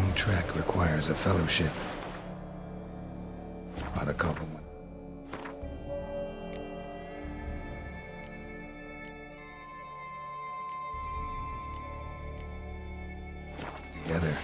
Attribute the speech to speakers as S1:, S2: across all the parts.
S1: long trek requires a fellowship. But a couple. Together.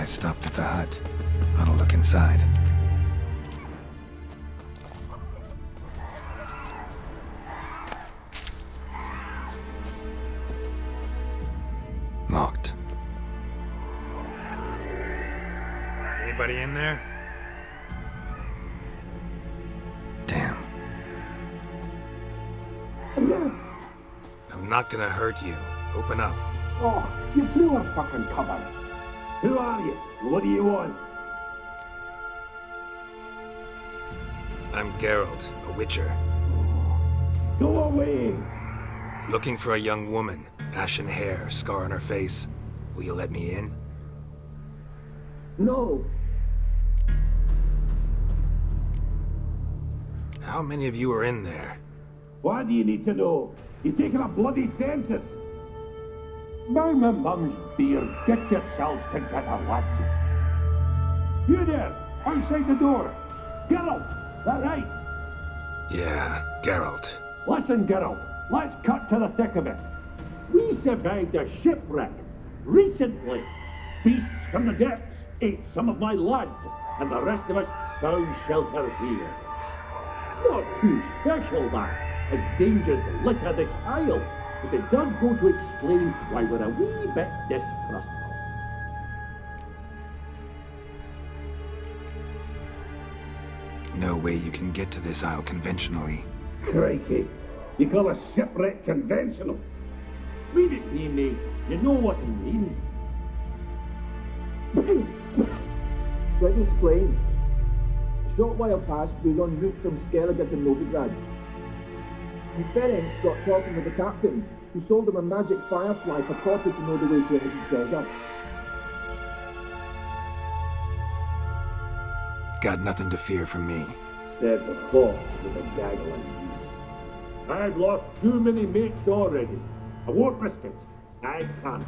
S1: Stopped at the hut. I'll look inside.
S2: Anybody in there?
S1: Damn.
S2: I'm not gonna hurt you. Open up.
S3: Oh, you blew our fucking cover. Who are you? What do you want?
S2: I'm Geralt, a witcher.
S3: Go away!
S2: Looking for a young woman. Ashen hair, scar on her face. Will you let me in?
S3: No.
S2: How many of you are in there?
S3: Why do you need to know? You taking a bloody census? By my mum's beard, get yourselves together, lads. You there, outside the door. Geralt, that right?
S2: Yeah, Geralt.
S3: Listen, Geralt, let's cut to the thick of it. We survived a shipwreck recently. Beasts from the depths ate some of my lads, and the rest of us found shelter here. Not too special, that, as dangers litter this isle, but it does go to explain why we're a wee bit distrustful.
S2: No way you can get to this isle conventionally.
S3: Crikey, you call a shipwreck conventional? Leave it to me, mate. You know what he means.
S4: Let me explain. A short while past, we was en route from Skellige to Novigrad. And Ferenc got talking with the captain, who sold him a magic firefly purported to know the way to a hidden treasure.
S2: Got nothing to fear from me.
S3: Said the fox to the gaggling geese. I've lost too many mates already. I won't risk it. I can't.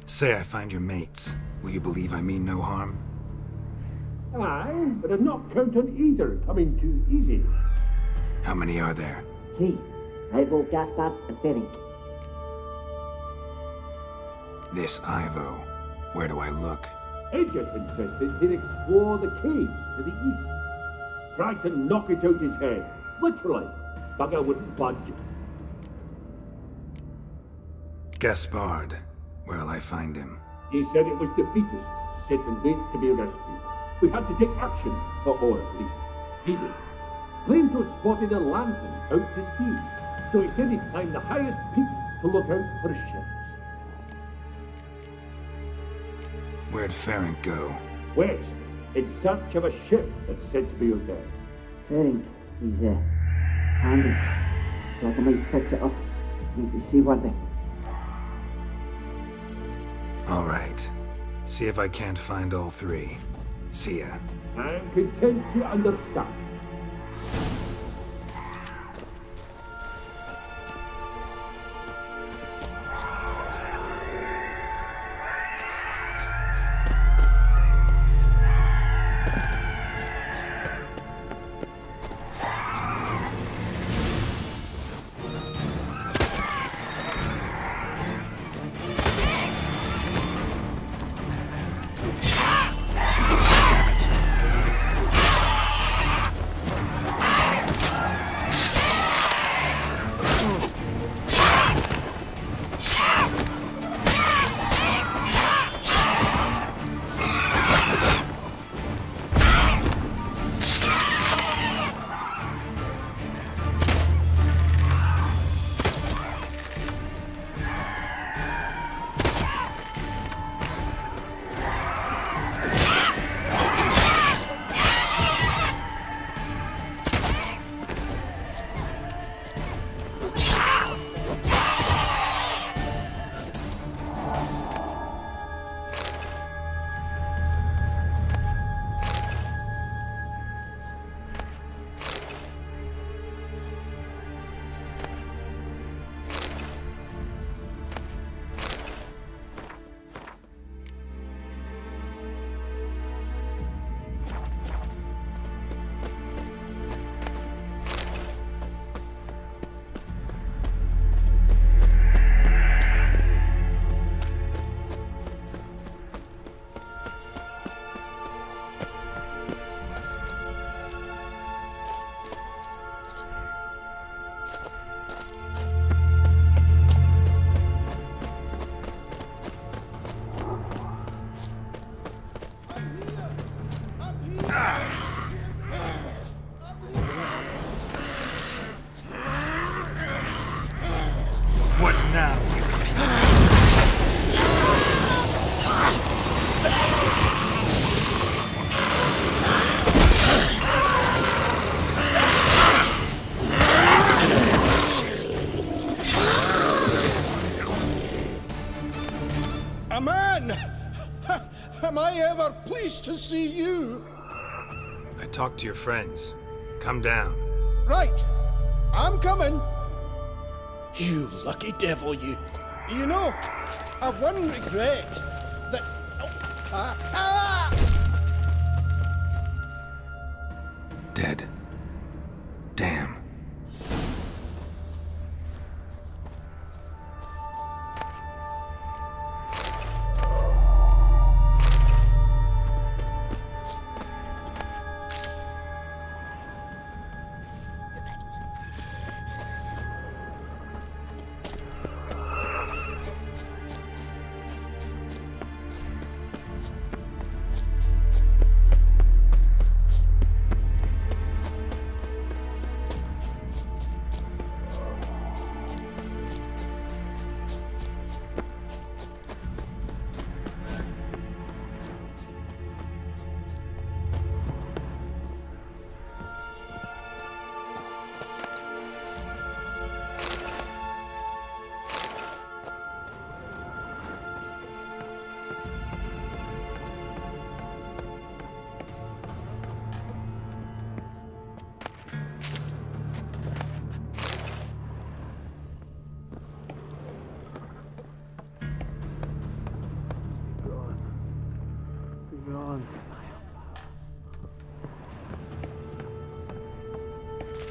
S2: Say I find your mates. Will you believe I mean no harm?
S3: Aye, but I'm not counting either coming too easy.
S2: How many are there?
S5: 3. Ivo, Gaspard, and Ferenc.
S2: This Ivo. Where do I look?
S3: Agent insisted he'd explore the caves to the east. Tried to knock it out his head. Literally. Bugger wouldn't budge.
S2: Gaspard. Where'll I find him?
S3: He said it was defeatist, sit and wait to be rescued. We had to take action, or at least he did. Claimed to have spotted a lantern out to sea, so he said he'd climb the highest peak to look out for ships.
S2: Where'd Ferenc go?
S3: West, in search of a ship that's said to be out there.
S5: Ferenc, he's handy. Thought I might fix it up, make you seaworthy.
S2: All right. See if I can't find all 3. See ya.
S3: I'm content to understand.
S2: What now, you piece of...
S6: A man! Am I ever pleased to see you?
S2: I talked to your friends. Come down.
S6: Right. I'm coming. You lucky devil, you. You know, I've one regret. That...
S2: Dead. Damn.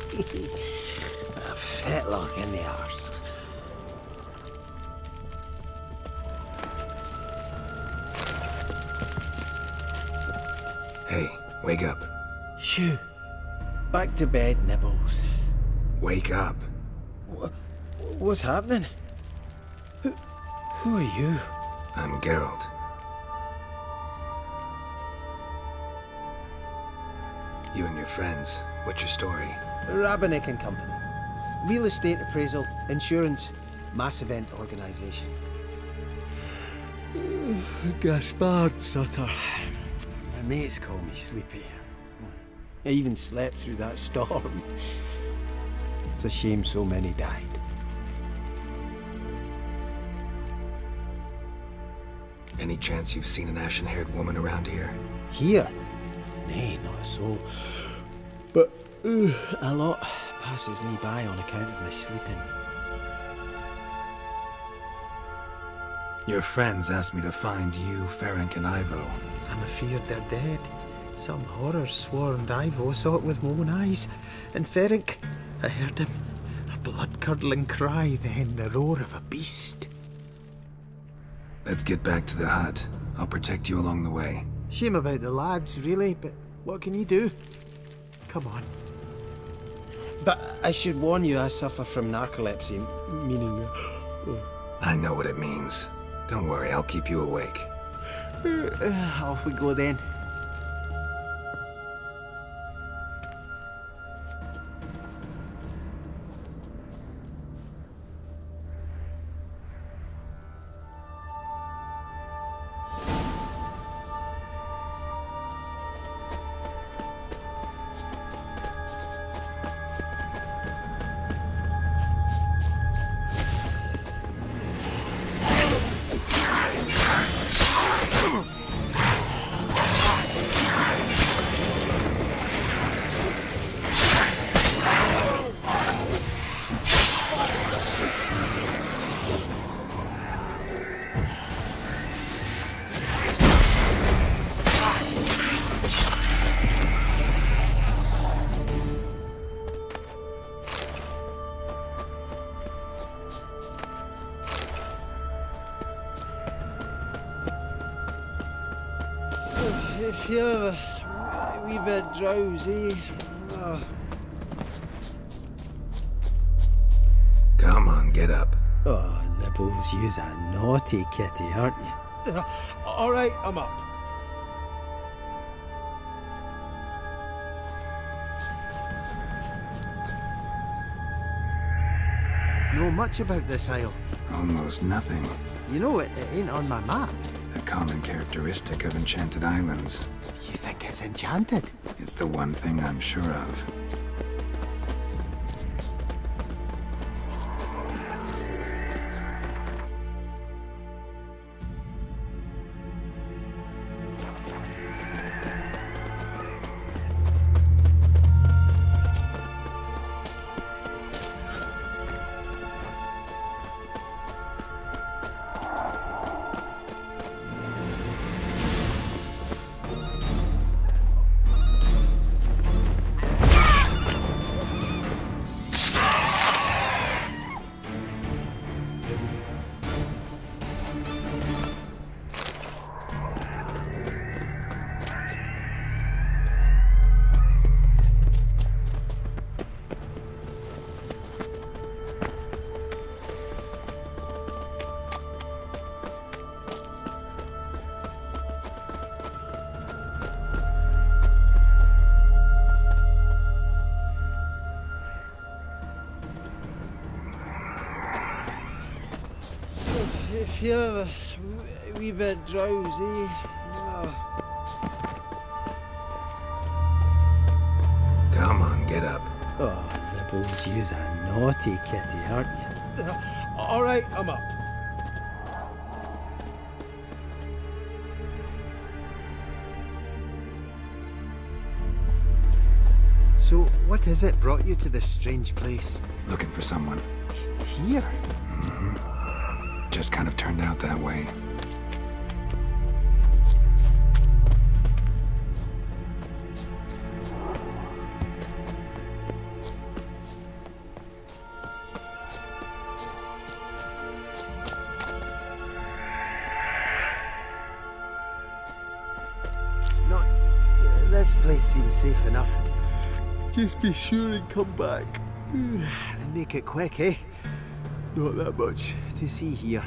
S6: A fetlock in the arse.
S2: Hey, wake up.
S6: Shoo. Back to bed, Nibbles.
S2: Wake up.
S6: What's happening? Who are you?
S2: I'm Geralt. You and your friends. What's your story?
S6: Rabinick and Company. Real estate appraisal, insurance, mass event organisation. Gaspard Sutter. My mates call me Sleepy. I even slept through that storm. It's a shame so many died.
S2: Any chance you've seen an ashen-haired woman around here?
S6: Here? Nay, not a soul. But a lot passes me by on account of my sleeping.
S2: Your friends asked me to find you, Ferenc, and Ivo.
S6: I'm afeard they're dead. Some horror sworn Ivo saw it with my own eyes. And Ferenc, I heard him. A blood-curdling cry, then the roar of a beast.
S2: Let's get back to the hut. I'll protect you along the way.
S6: Shame about the lads, really, but what can you do? Come on. But I should warn you, I suffer from narcolepsy, meaning...
S2: I know what it means. Don't worry, I'll keep you awake.
S6: Off we go then. I feel a wee bit drowsy.
S2: Come on, get up.
S6: Oh, Nibbles, you's a naughty kitty, aren't you? All right, I'm up. know much about this isle.
S2: Almost nothing.
S6: You know, it ain't on my map.
S2: A common characteristic of enchanted islands.
S6: You think it's enchanted?
S2: It's the one thing I'm sure of.
S6: I feel a wee bit drowsy.
S2: Come on, get up.
S6: Oh, Nibbles, you's a naughty kitty, aren't you? All right, I'm up. So, what is it brought you to this strange place?
S2: Looking for someone.
S6: Here?
S2: Just kind of turned out that way.
S6: Not... this place seems safe enough. Just be sure and come back. And make it quick, eh? Not that much to see here.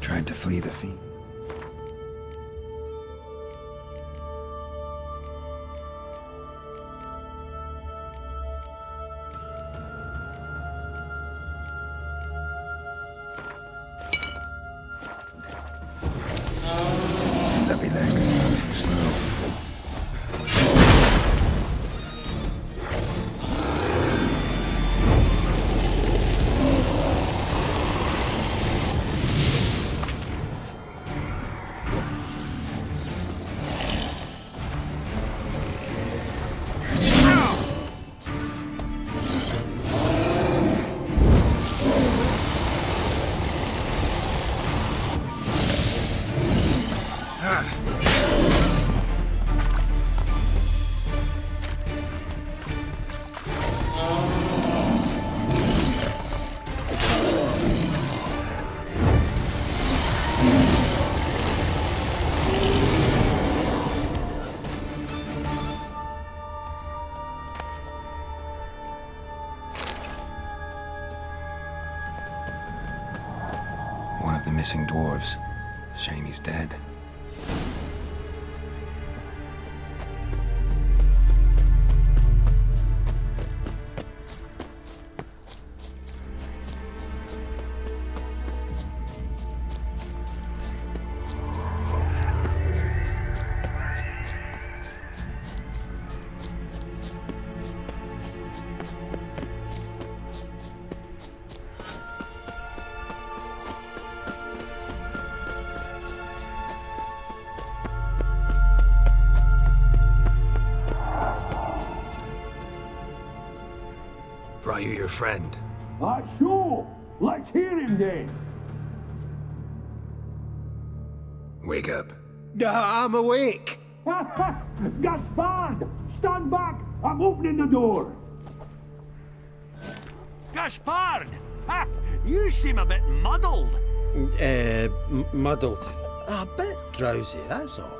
S2: Tried to flee the fiend. Stubby legs, too slow. One of the missing dwarves. Shame he's dead. friend.
S3: Sure. Let's hear him then.
S2: Wake up.
S6: I'm awake.
S3: Gaspard! Stand back! I'm opening the door!
S7: Gaspard! Ha! You seem a bit muddled.
S6: Muddled. A bit drowsy, that's all.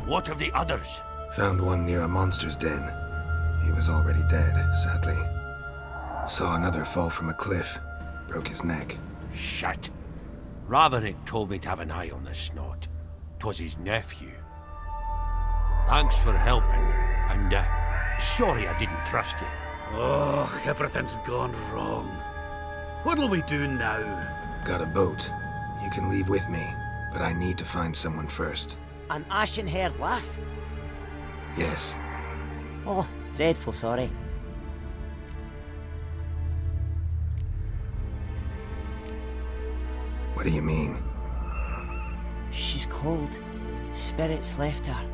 S7: What of the others?
S2: Found one near a monster's den. He was already dead, sadly. Saw another fall from a cliff. Broke his neck.
S7: Shit. Raverick told me to have an eye on the snot. 'Twas his nephew. Thanks for helping, and sorry I didn't trust you.
S8: Oh, everything's gone wrong. What'll we do now?
S2: Got a boat. You can leave with me, but I need to find someone first.
S5: An ashen-haired lass?
S2: Yes.
S5: Oh, dreadful sorry.
S2: What do you mean?
S5: She's cold. Spirits left her.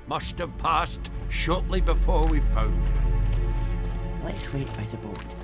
S7: Must have passed shortly before we found her.
S5: Let's wait by the boat.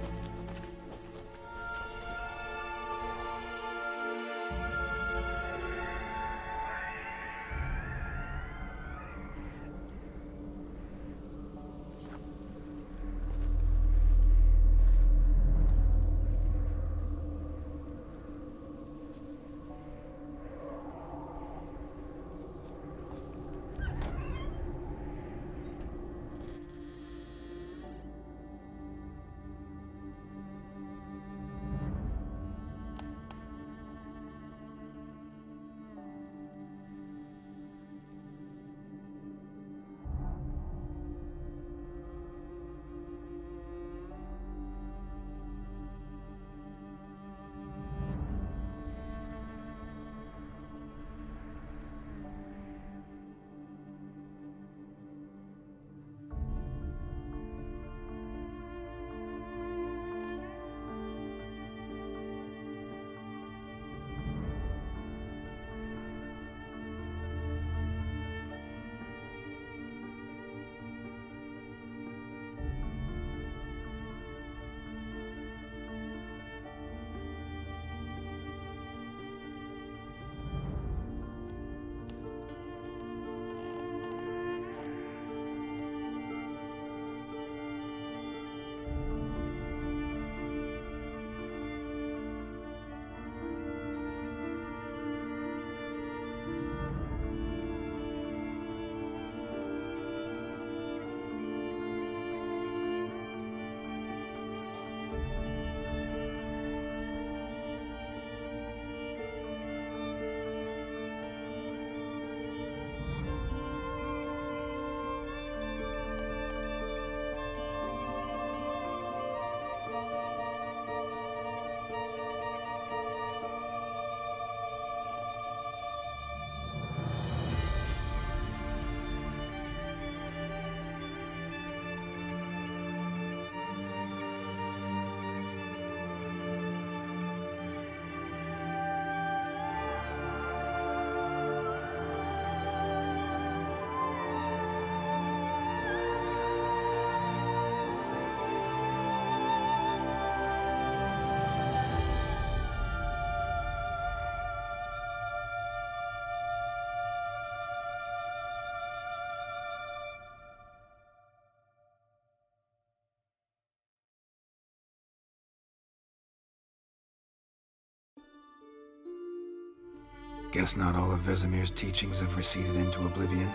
S2: Guess not all of Vesemir's teachings have receded into oblivion.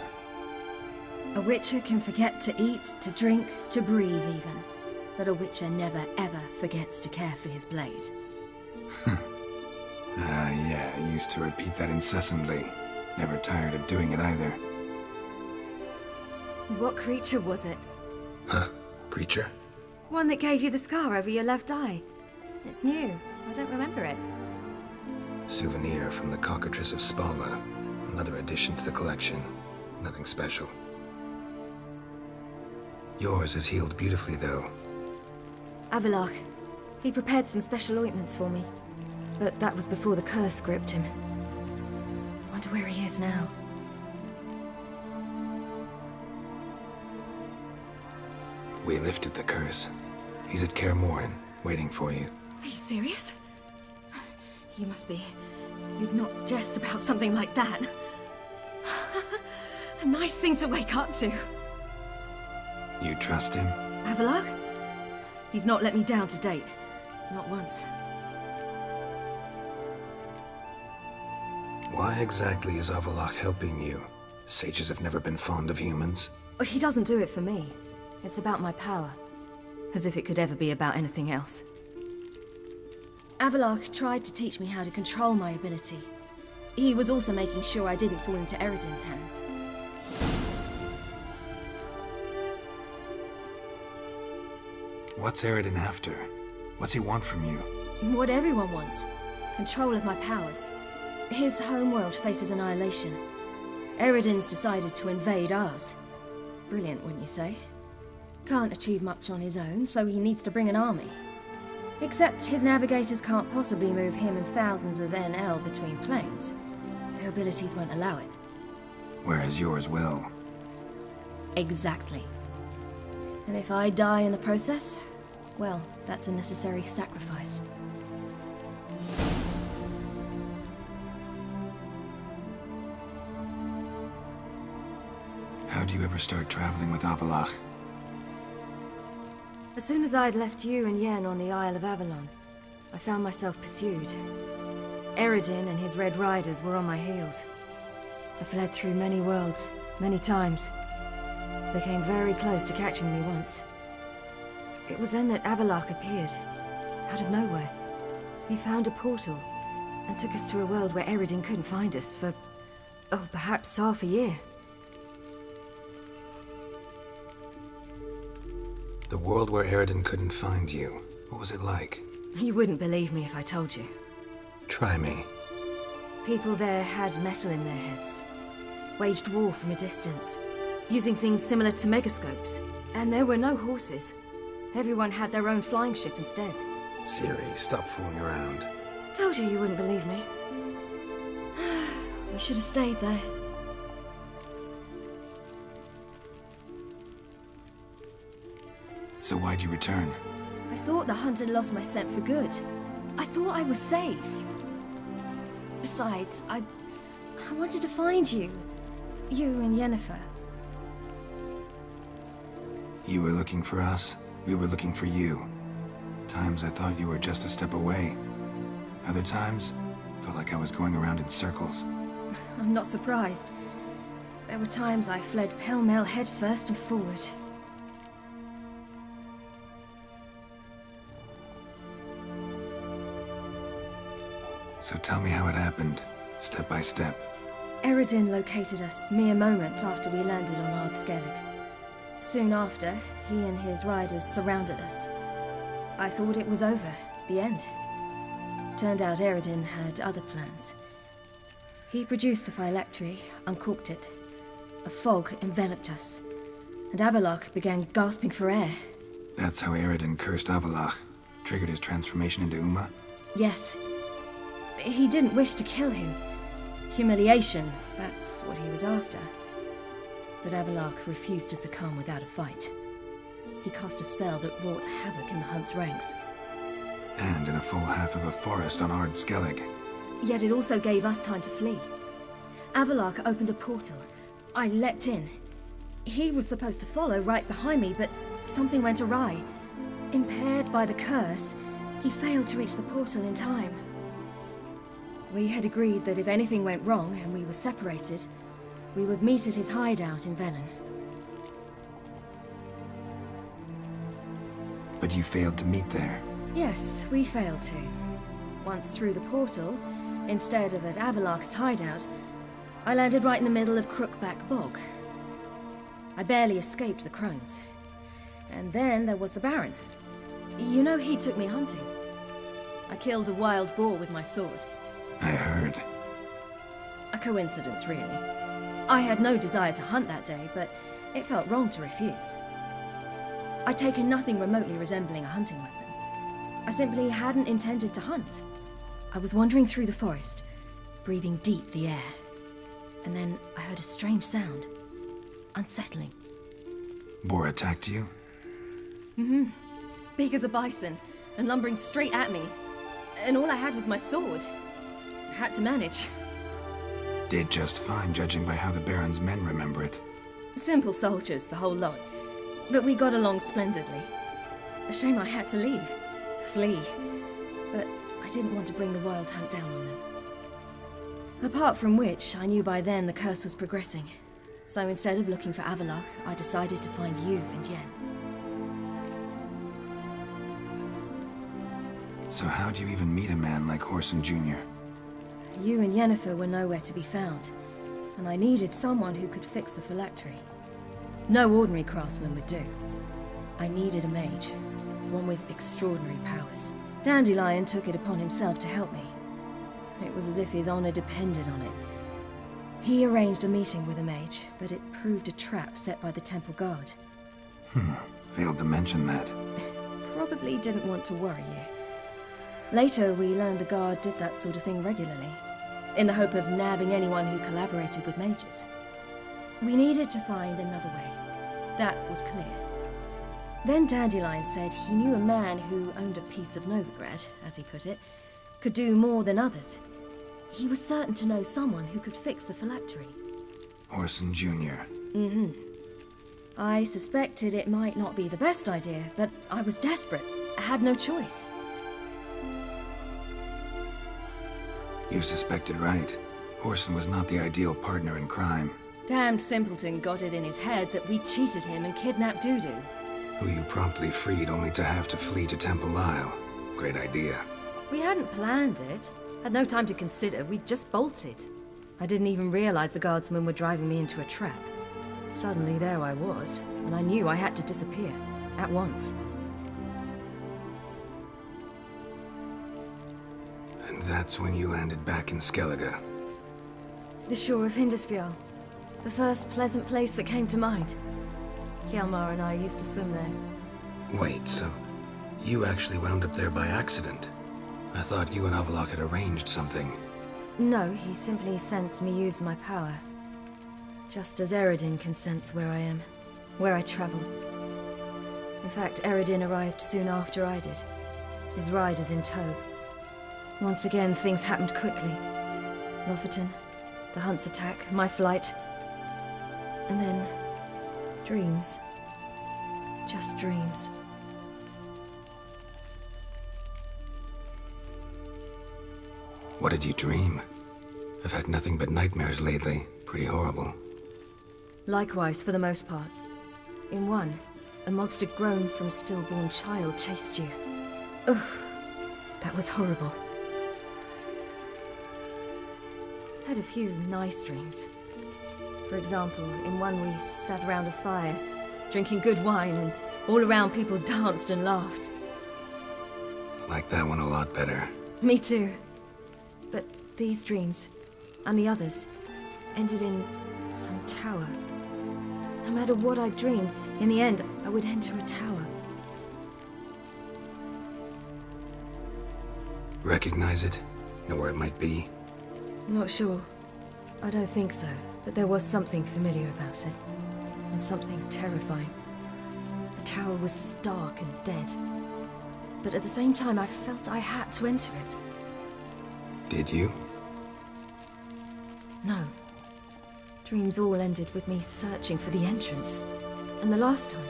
S9: A witcher can forget to eat, to drink, to breathe even. But a witcher never ever forgets to care for his blade.
S2: Yeah, I used to repeat that incessantly. Never tired of doing it either.
S9: What creature was it?
S2: Huh? Creature?
S9: One that gave you the scar over your left eye. It's new. I don't remember it.
S2: Souvenir from the Cockatrice of Spala. Another addition to the collection. Nothing special. Yours is healed beautifully, though.
S9: Avalok. He prepared some special ointments for me. But that was before the curse gripped him. Wonder where he is now.
S2: We lifted the curse. He's at Kaer Morhen, waiting for you.
S9: Are you serious? You must be. You'd not jest about something like that. A nice thing to wake up to.
S2: You trust him?
S9: Avallac'h? He's not let me down to date. Not once.
S2: Why exactly is Avallac'h helping you? Sages have never been fond of humans.
S9: He doesn't do it for me. It's about my power. As if it could ever be about anything else. Avallac'h tried to teach me how to control my ability. He was also making sure I didn't fall into Eredin's hands.
S2: What's Eredin after? What's he want from you?
S9: What everyone wants. Control of my powers. His homeworld faces annihilation. Eredin's decided to invade ours. Brilliant, wouldn't you say? Can't achieve much on his own, so he needs to bring an army. Except his navigators can't possibly move him and thousands of NL between planes. Their abilities won't allow it.
S2: Whereas yours will.
S9: Exactly. And if I die in the process, well, that's a necessary sacrifice.
S2: How'd you ever start traveling with Avallac'h?
S9: As soon as I'd left you and Yen on the Isle of Avalon, I found myself pursued. Eredin and his Red Riders were on my heels. I fled through many worlds, many times. They came very close to catching me once. It was then that Avallac'h appeared, out of nowhere. He found a portal, and took us to a world where Eredin couldn't find us for, oh, perhaps half a year.
S2: The world where Eredin couldn't find you. What was it like?
S9: You wouldn't believe me if I told you.
S2: Try me.
S9: People there had metal in their heads. Waged war from a distance, using things similar to megascopes. And there were no horses. Everyone had their own flying ship instead.
S2: Ciri, stop fooling around.
S9: Told you you wouldn't believe me. We should have stayed there.
S2: So why'd you return?
S9: I thought the hunt had lost my scent for good. I thought I was safe. Besides, I wanted to find you. You and Yennefer.
S2: You were looking for us. We were looking for you. Times I thought you were just a step away. Other times, felt like I was going around in circles.
S9: I'm not surprised. There were times I fled pell-mell headfirst and forward.
S2: So tell me how it happened, step by step.
S9: Eredin located us mere moments after we landed on Ard Skellig. Soon after, he and his riders surrounded us. I thought it was over, the end. Turned out Eredin had other plans. He produced the phylactery, uncorked it. A fog enveloped us, and Avallac'h began gasping for air.
S2: That's how Eredin cursed Avallac'h, triggered his transformation into Uma?
S9: Yes. He didn't wish to kill him. Humiliation, that's what he was after. But Avallac'h refused to succumb without a fight. He cast a spell that wrought havoc in the hunt's ranks.
S2: And in a full half of a forest on Ard Skellig.
S9: Yet it also gave us time to flee. Avallac'h opened a portal. I leapt in. He was supposed to follow right behind me, but something went awry. Impaired by the curse, he failed to reach the portal in time. We had agreed that if anything went wrong and we were separated, we would meet at his hideout in Velen.
S2: But you failed to meet there.
S9: Yes, we failed to. Once through the portal, instead of at Avallac'h's hideout, I landed right in the middle of Crookback Bog. I barely escaped the crones. And then there was the Baron. You know, he took me hunting. I killed a wild boar with my sword.
S2: I heard.
S9: A coincidence, really. I had no desire to hunt that day, but it felt wrong to refuse. I'd taken nothing remotely resembling a hunting weapon. I simply hadn't intended to hunt. I was wandering through the forest, breathing deep the air. And then I heard a strange sound. Unsettling.
S2: Boar attacked you?
S9: Mm-hmm. big as a bison, and lumbering straight at me. And all I had was my sword. I had to manage.
S2: Did just fine, judging by how the Baron's men remember it.
S9: Simple soldiers, the whole lot. But we got along splendidly. A shame I had to leave. Flee. But I didn't want to bring the Wild Hunt down on them. Apart from which, I knew by then the curse was progressing. So instead of looking for Avallac'h, I decided to find you and Yen.
S2: So how'd you even meet a man like Whoreson Jr.?
S9: You and Yennefer were nowhere to be found, and I needed someone who could fix the phylactery. No ordinary craftsman would do. I needed a mage, one with extraordinary powers. Dandelion took it upon himself to help me. It was as if his honor depended on it. He arranged a meeting with a mage, but it proved a trap set by the temple guard.
S2: Failed to mention that.
S9: Probably didn't want to worry you. Later, we learned the guard did that sort of thing regularly, in the hope of nabbing anyone who collaborated with mages. We needed to find another way. That was clear. Then Dandelion said he knew a man who owned a piece of Novigrad, as he put it, could do more than others. He was certain to know someone who could fix the phylactery.
S2: Whoreson Jr.
S9: I suspected it might not be the best idea, but I was desperate. I had no choice.
S2: You suspected right. Whoreson was not the ideal partner in crime.
S9: Damned simpleton got it in his head that we cheated him and kidnapped Dudu.
S2: Who you promptly freed only to have to flee to Temple Isle. Great idea.
S9: We hadn't planned it. Had no time to consider, we just bolted. I didn't even realize the guardsmen were driving me into a trap. Suddenly there I was, and I knew I had to disappear. At once.
S2: And that's when you landed back in Skellige.
S9: The shore of Hindisfjall. The first pleasant place that came to mind. Hjalmar and I used to swim there.
S2: Wait, so you actually wound up there by accident? I thought you and Avallac'h had arranged something.
S9: No, he simply sensed me use my power. Just as Eredin can sense where I am, where I travel. In fact, Eredin arrived soon after I did, his riders in tow. Once again, things happened quickly. Lofoten, the Hunt's attack, my flight. And then, dreams. Just dreams.
S2: What did you dream? I've had nothing but nightmares lately. Pretty horrible.
S9: Likewise, for the most part. In one, a monster grown from a stillborn child chased you. Ugh, that was horrible. I had a few nice dreams. For example, in one we sat around a fire, drinking good wine, and all around people danced and laughed.
S2: I like that one a lot better.
S9: Me too. But these dreams, and the others, ended in some tower. No matter what I dream, in the end, I would enter a tower.
S2: Recognize it? Know where it might be?
S9: Not sure. I don't think so, but there was something familiar about it. And something terrifying. The tower was stark and dead. But at the same time, I felt I had to enter it.
S2: Did you?
S9: No. Dreams all ended with me searching for the entrance. And the last time,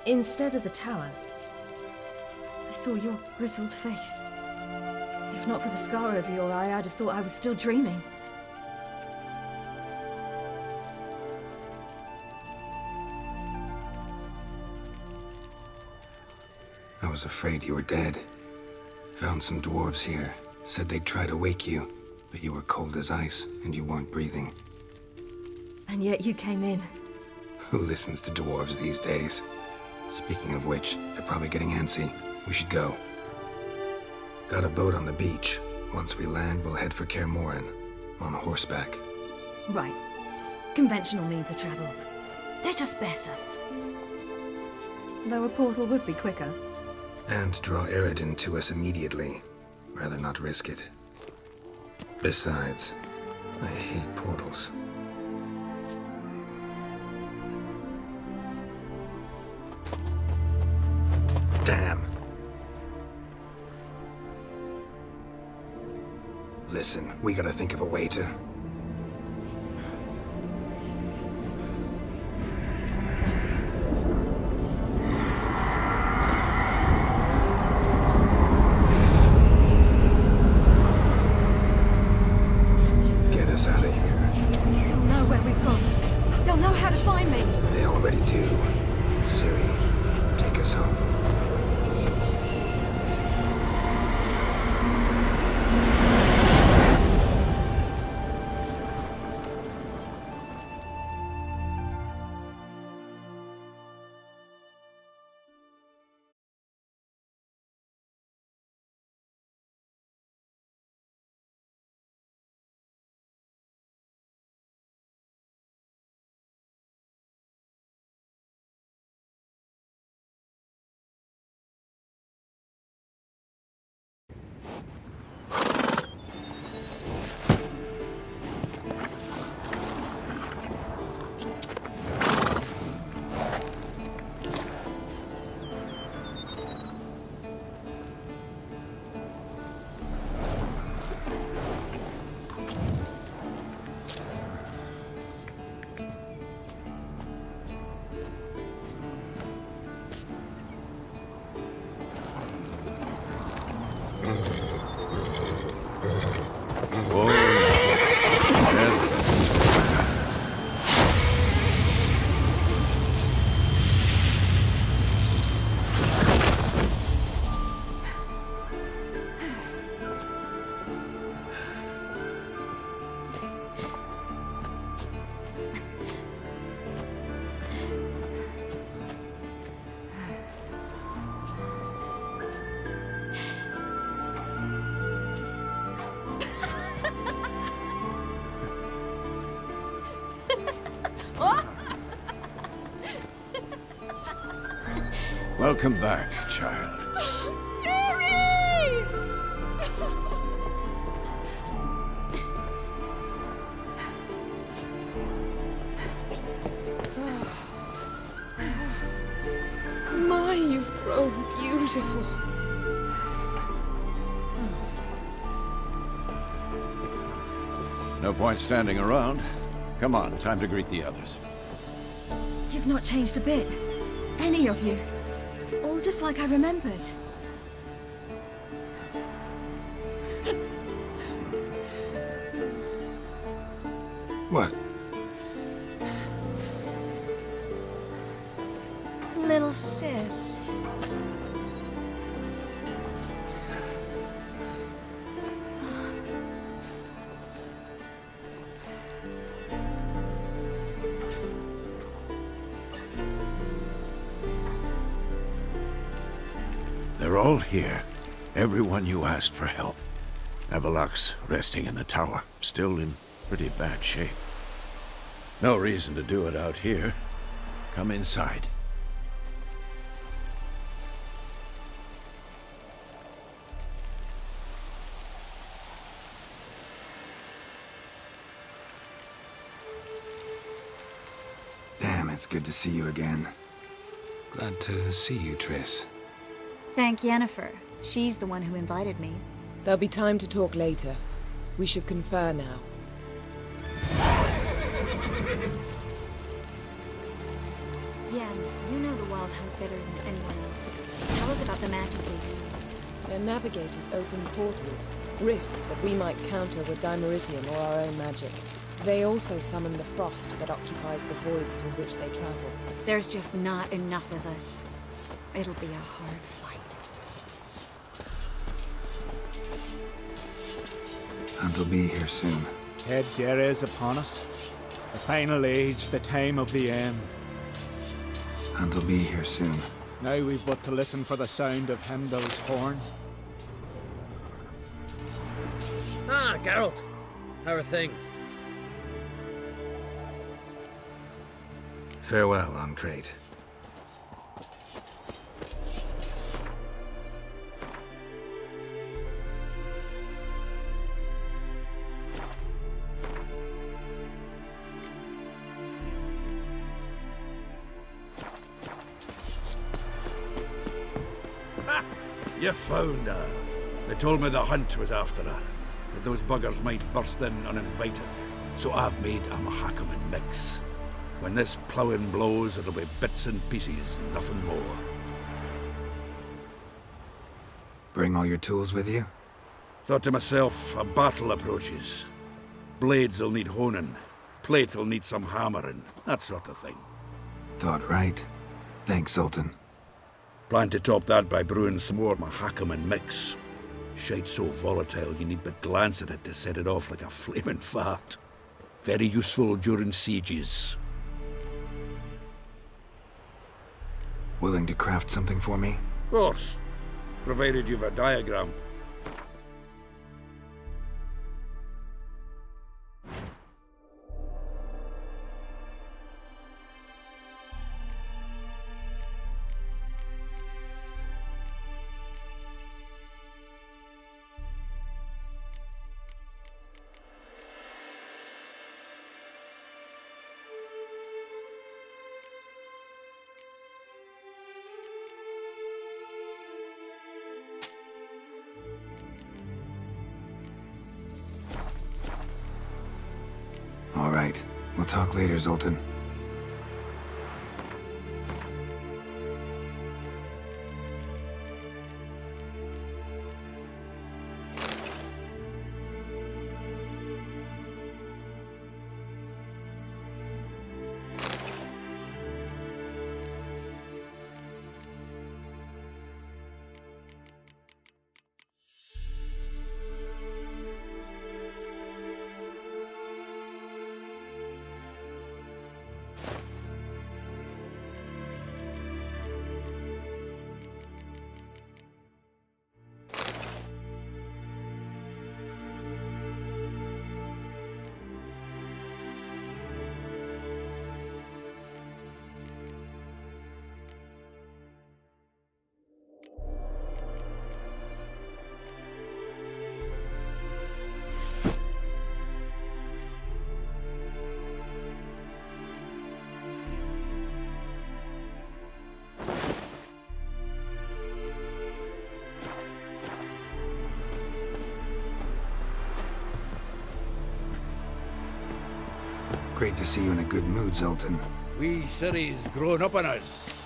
S9: instead of the tower, I saw your grizzled face. If not for the scar over your eye, I'd have thought I was still dreaming.
S2: I was afraid you were dead. Found some dwarves here. Said they'd try to wake you, but you were cold as ice, and you weren't breathing.
S9: And yet you came in.
S2: Who listens to dwarves these days? Speaking of which, they're probably getting antsy. We should go. Got a boat on the beach. Once we land, we'll head for Kaer Morhen, on horseback.
S9: Right. Conventional means of travel. They're just better. Though a portal would be quicker.
S2: And draw Eredin to us immediately. Rather not risk it. Besides, I hate portals. Damn. Listen, we gotta think of a way to... Get us out of here.
S9: They'll know where we've gone. They'll know how to find me.
S2: They already do. Ciri, take us home.
S8: Welcome back, child.
S9: Ciri! My, you've grown beautiful.
S8: No point standing around. Come on, time to greet the others.
S9: You've not changed a bit. Any of you. All just like I remembered.
S2: What?
S9: Little sis.
S8: They're all here. Everyone you asked for help. Avalok's resting in the tower, still in pretty bad shape. No reason to do it out here. Come inside.
S2: Damn, it's good to see you again. Glad to see you, Triss.
S10: Thank Yennefer. She's the one who invited me.
S11: There'll be time to talk later. We should confer now.
S10: Yen, you know the Wild Hunt better than anyone else. Tell us about the magic they use.
S11: Their navigators open portals, rifts that we might counter with Dimeritium or our own magic. They also summon the frost that occupies the voids through which they travel.
S10: There's just not enough of us. It'll be a hard fight.
S2: Hunt'll be here soon.
S12: Head Dere is upon us. The final age, the time of the end.
S2: Hunt'll be here soon.
S12: Now we've but to listen for the sound of Heimdall's horn.
S13: Ah, Geralt. How are things?
S2: Farewell, Ancrate.
S8: You found her. They told me the hunt was after her. that those buggers might burst in uninvited. So I've made a Mahakaman mix. When this ploughing blows, it'll be bits and pieces, nothing more.
S2: Bring all your tools with you?
S8: Thought to myself, a battle approaches. Blades will need honing. Plate will need some hammering. That sort of thing.
S2: Thought right. Thanks, Sultan.
S8: Plan to top that by brewing some more Mahakaman mix. Shite so volatile you need but glance at it to set it off like a flaming fart. Very useful during sieges.
S2: Willing to craft something for me?
S8: Of course. Provided you've a diagram.
S2: All right. We'll talk later, Zoltan. Great to see you in a good mood, Zoltan.
S8: Wee Ciri's grown up on us.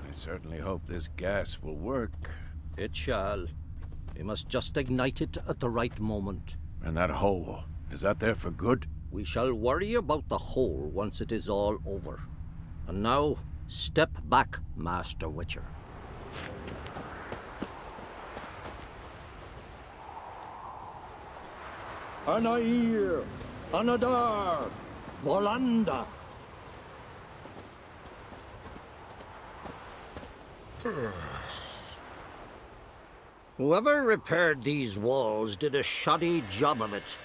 S8: I certainly hope this gas will work.
S13: It shall.
S14: We must just ignite it at the right moment.
S8: And that hole, is that there for good?
S14: We shall worry about the hole once it is all over. And now, step back, Master Witcher.
S3: Anair, Anadar, Volanda.
S14: Whoever repaired these walls did a shoddy job of it.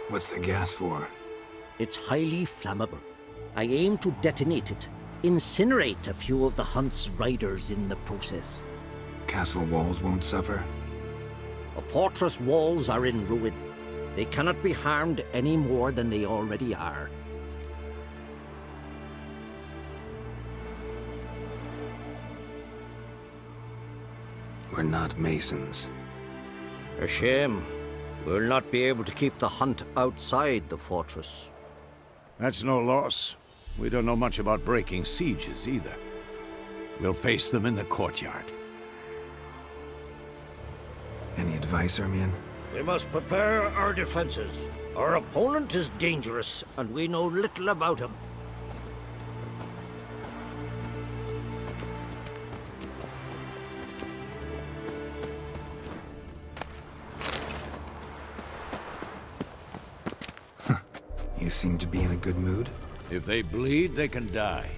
S2: What's the gas for?
S14: It's highly flammable. I aim to detonate it. Incinerate a few of the hunt's riders in the process.
S2: Castle walls won't suffer?
S14: The fortress walls are in ruin. They cannot be harmed any more than they already are.
S2: We're not masons.
S14: A shame. We'll not be able to keep the hunt outside the fortress.
S8: That's no loss. We don't know much about breaking sieges, either. We'll face them in the courtyard.
S2: Any advice, Ermion?
S14: We must prepare our defenses. Our opponent is dangerous, and we know little about him.
S2: You seem to be in a good mood.
S8: If they bleed, they can die.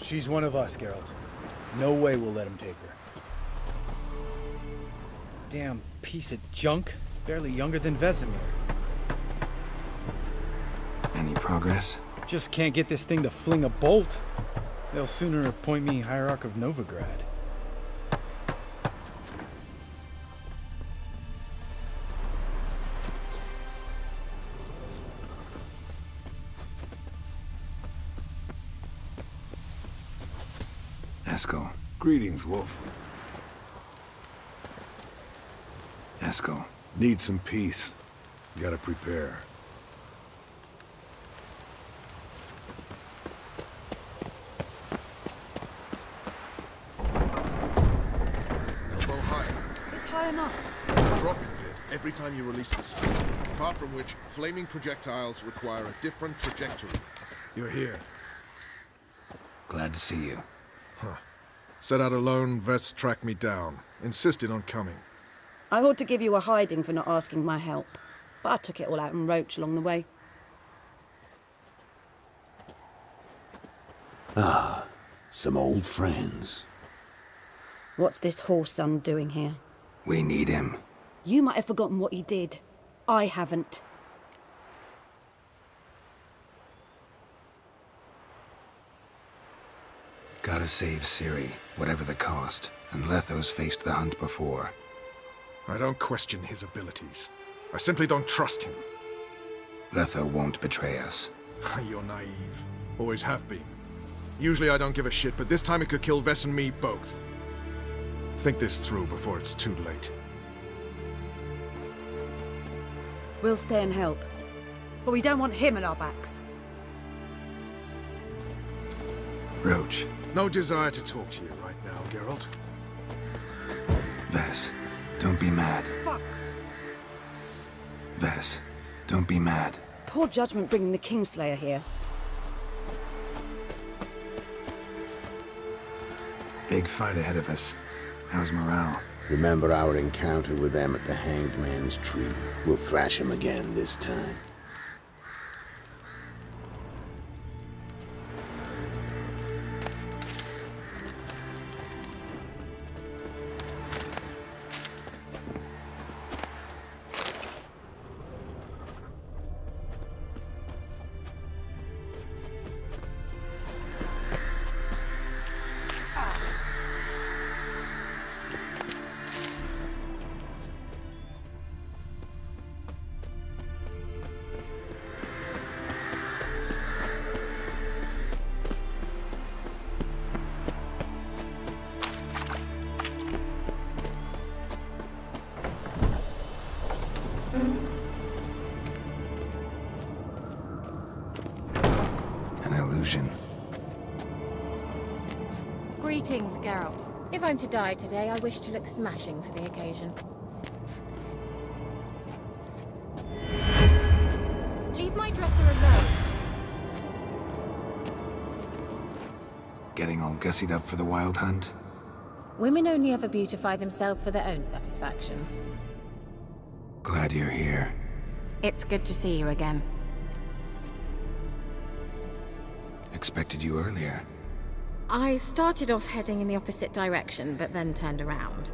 S15: She's one of us, Geralt. No way we'll let him take her. Damn piece of junk. Barely younger than Vesemir.
S2: Any progress?
S15: Just can't get this thing to fling a bolt. They'll sooner appoint me Hierarch of Novigrad.
S2: Eskel.
S16: Greetings, Wolf.
S2: Eskel.
S16: Need some peace. Gotta prepare.
S17: Elbow higher.
S11: It's high enough.
S17: Dropping a bit every time you release the string. Apart from which, flaming projectiles require a different trajectory.
S16: You're here.
S2: Glad to see you.
S17: Huh. Set out alone, Vest tracked me down. Insisted on coming.
S11: I ought to give you a hiding for not asking my help, but I took it all out in Roach along the way.
S18: Ah, some old friends.
S11: What's this horse-son doing here?
S2: We need him.
S11: You might have forgotten what he did. I haven't.
S2: Gotta save Ciri, whatever the cost. And Letho's faced the hunt before.
S17: I don't question his abilities. I simply don't trust him.
S2: Letho won't betray us.
S17: You're naive. Always have been. Usually I don't give a shit, but this time it could kill Vess and me both. Think this through before it's too late.
S11: We'll stay and help. But we don't want him at our backs.
S2: Roach.
S17: No desire to talk to you right now, Geralt.
S2: Vess, don't be mad.
S11: Fuck.
S2: Vess, don't be mad.
S11: Poor judgment bringing the Kingslayer here.
S2: Big fight ahead of us. How's morale?
S18: Remember our encounter with them at the Hanged Man's Tree. We'll thrash him again this time.
S2: An illusion.
S19: Greetings, Geralt. If I'm to die today, I wish to look smashing for the occasion. Leave my dresser alone.
S2: Getting all gussied up for the wild hunt?
S19: Women only ever beautify themselves for their own satisfaction.
S2: Glad you're here.
S19: It's good to see you again.
S2: Expected you earlier.
S19: I started off heading in the opposite direction, but then turned around.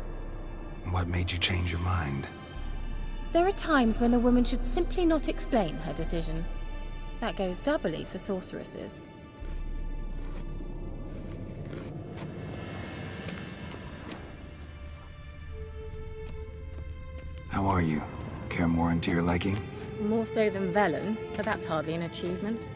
S2: What made you change your mind?
S19: There are times when a woman should simply not explain her decision. That goes doubly for sorceresses.
S2: How are you? Kaer Morhen to your liking?
S19: More so than Velen, but that's hardly an achievement.